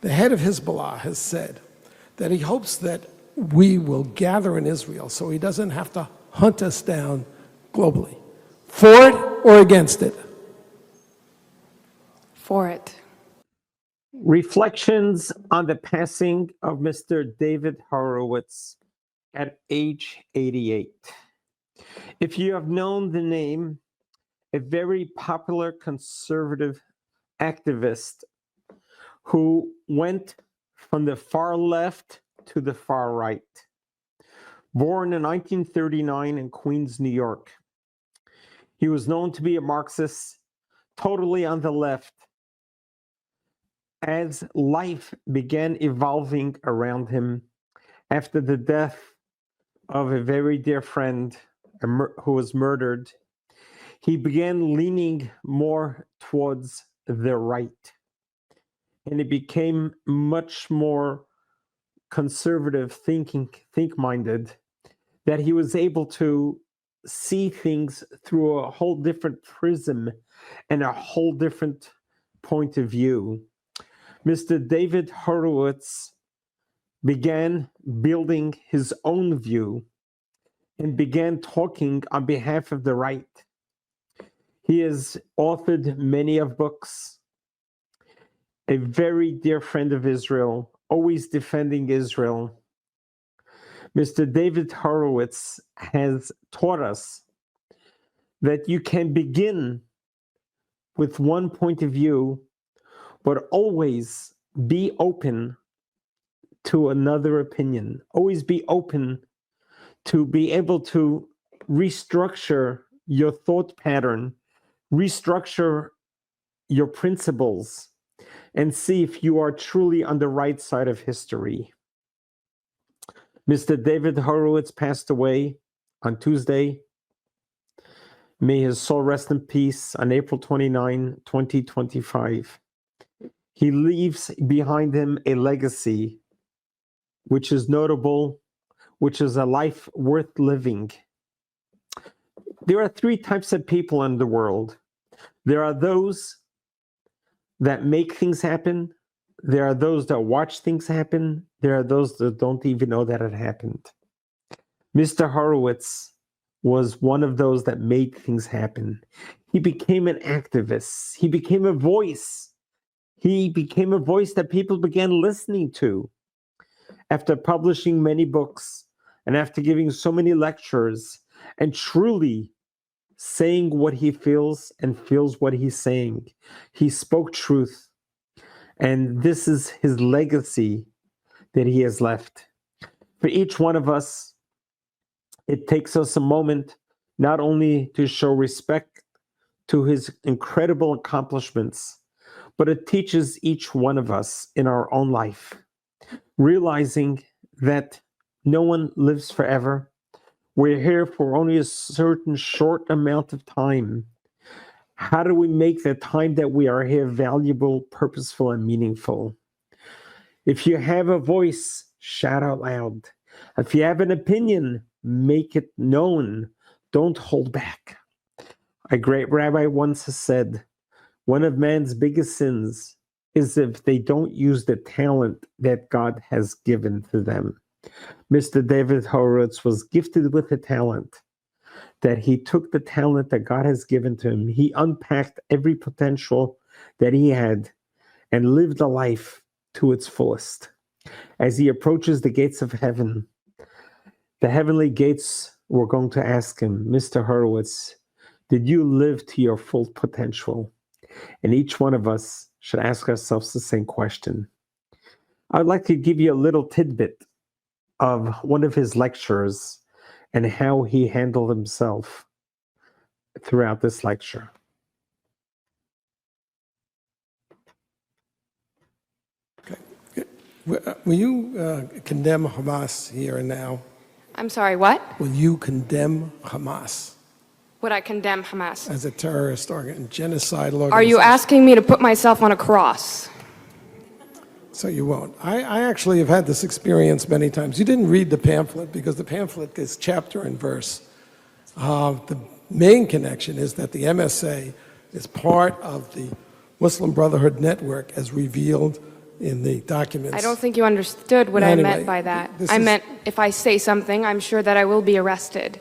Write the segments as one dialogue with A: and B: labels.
A: The head of Hezbollah has said that he hopes that we will gather in Israel so he doesn't have to hunt us down globally. For it or against it?
B: For it.
C: Reflections on the passing of Mr. David Horowitz at age 88. If you have known the name, a very popular conservative activist who went from the far left to the far right. Born in 1939 in Queens, New York. He was known to be a Marxist, totally on the left. As life began evolving around him after the death of a very dear friend who was murdered, he began leaning more towards the right. And he became much more conservative think-minded, that he was able to see things through a whole different prism and a whole different point of view. Mr. David Horowitz began building his own view and began talking on behalf of the right. He has authored many of books, a very dear friend of Israel, always defending Israel. Mr. David Horowitz has taught us that you can begin with one point of view, but always be open to another opinion. Always be open to be able to restructure your thought pattern, restructure your principles, and see if you are truly on the right side of history. Mr. David Horowitz passed away on Tuesday. May his soul rest in peace on April 29, 2025. He leaves behind him a legacy which is notable, which is a life worth living. There are three types of people in the world. There are those that make things happen. There are those that watch things happen. There are those that don't even know that it happened. Mr. Horowitz was one of those that made things happen. He became an activist. He became a voice. He became a voice that people began listening to. After publishing many books and after giving so many lectures and truly saying what he feels and feels what he's saying, he spoke truth. And this is his legacy that he has left. For each one of us, it takes us a moment not only to show respect to his incredible accomplishments, but it teaches each one of us in our own life, realizing that no one lives forever. We're here for only a certain short amount of time. How do we make the time that we are here valuable, purposeful, and meaningful? If you have a voice, shout out loud. If you have an opinion, make it known. Don't hold back. A great rabbi once said, one of man's biggest sins is if they don't use the talent that God has given to them. Mr. David Horowitz was gifted with a talent, that he took the talent that God has given to him. He unpacked every potential that he had and lived a life to its fullest. As he approaches the gates of heaven, the heavenly gates were going to ask him, Mr. Horowitz, did you live to your full potential? And each one of us should ask ourselves the same question. I'd like to give you a little tidbit of one of his lectures and how he handled himself throughout this lecture.
A: Okay. Will you condemn Hamas here and now?
B: I'm sorry, what?
A: Will you condemn Hamas
B: Would I condemn Hamas?
A: as a terrorist genocidal organization?
B: Are you asking me to put myself on a cross?
A: So you won't. I actually have had this experience many times. You didn't read the pamphlet because the pamphlet is chapter and verse. The main connection is that the MSA is part of the Muslim Brotherhood network as revealed in the documents.
B: I don't think you understood what I
A: Anyway,
B: meant by that.
A: this
B: I
A: is-
B: meant if I say something, I'm sure that I will be arrested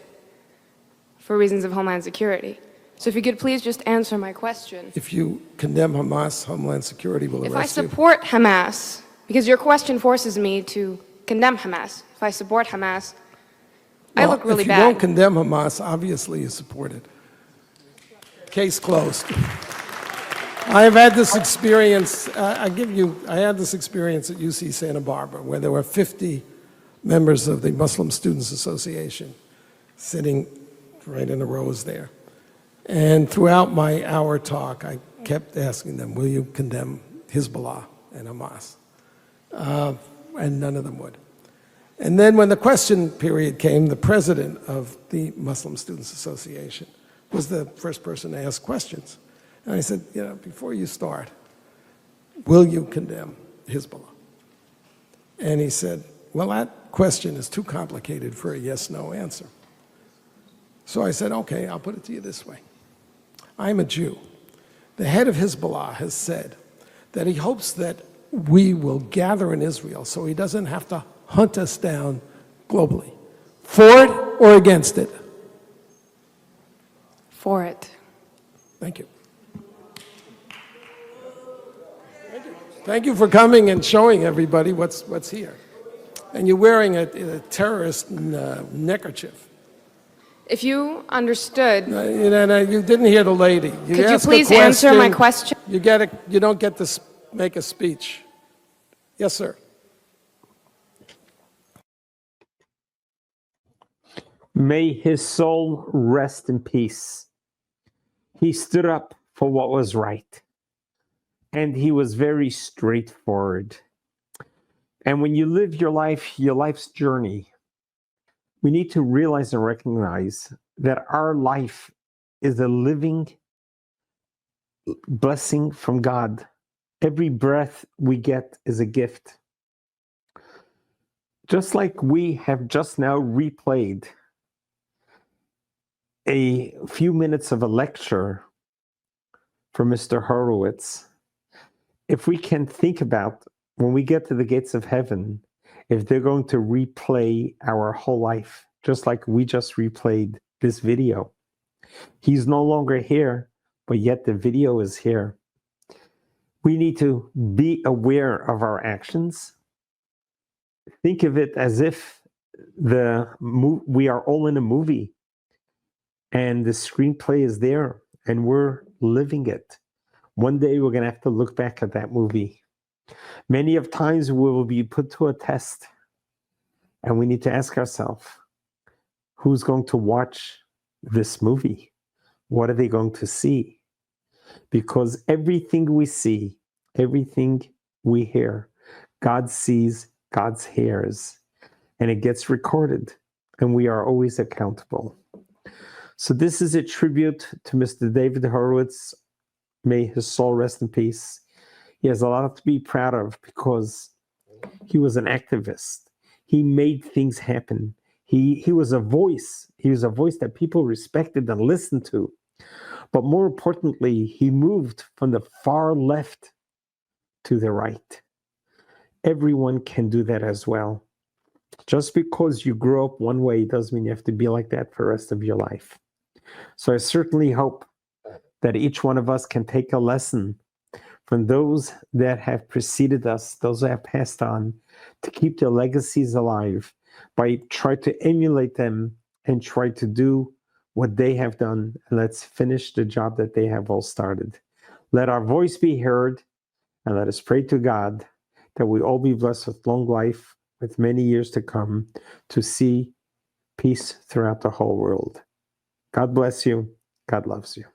B: for reasons of Homeland Security. So if you could please just answer my question.
A: If you condemn Hamas, Homeland Security will
B: If I
A: arrest you.
B: support Hamas, because your question forces me to condemn Hamas, if I support Hamas, I
A: Well,
B: look really
A: if you won't
B: bad.
A: condemn Hamas, obviously you support it. Case closed. I have had this experience, I had this experience at UC Santa Barbara where there were 50 members of the Muslim Students Association sitting right in the rows there. And throughout my hour talk, I kept asking them, will you condemn Hezbollah and Hamas? And none of them would. And then when the question period came, the president of the Muslim Students Association was the first person to ask questions. And I said, before you start, will you condemn Hezbollah? And he said, well, that question is too complicated for a yes-no answer. So I said, okay, I'll put it to you this way. I'm a Jew. The head of Hezbollah has said that he hopes that we will gather in Israel so he doesn't have to hunt us down globally. For it or against it?
B: For it.
A: Thank you. Thank you for coming and showing everybody what's here. And you're wearing a terrorist neckerchief.
B: If you understood,
A: You didn't hear the lady.
B: could you
A: ask a
B: please answer my question?
A: You don't get to make a speech. Yes, sir.
C: May his soul rest in peace. He stood up for what was right, and he was very straightforward. And when you live your life's journey, we need to realize and recognize that our life is a living blessing from God. Every breath we get is a gift. Just like we have just now replayed a few minutes of a lecture from Mr. Horowitz, if we can think about when we get to the gates of heaven, if they're going to replay our whole life, just like we just replayed this video. He's no longer here, but yet the video is here. We need to be aware of our actions. Think of it as if we are all in a movie and the screenplay is there and we're living it. One day we're going to have to look back at that movie. Many of times we will be put to a test and we need to ask ourselves, who's going to watch this movie? What are they going to see? Because everything we see, everything we hear, God sees, God hears, and it gets recorded, and we are always accountable. So this is a tribute to Mr. David Horowitz. May his soul rest in peace. He has a lot to be proud of because he was an activist. He made things happen. He was a voice. He was a voice that people respected and listened to. But more importantly, he moved from the far left to the right. Everyone can do that as well. Just because you grew up one way doesn't mean you have to be like that for the rest of your life. So I certainly hope that each one of us can take a lesson from those that have preceded us, those that have passed on, to keep their legacies alive by trying to emulate them and try to do what they have done. And let's finish the job that they have all started. Let our voice be heard, and let us pray to God that we all be blessed with long life, with many years to come, to see peace throughout the whole world. God bless you. God loves you.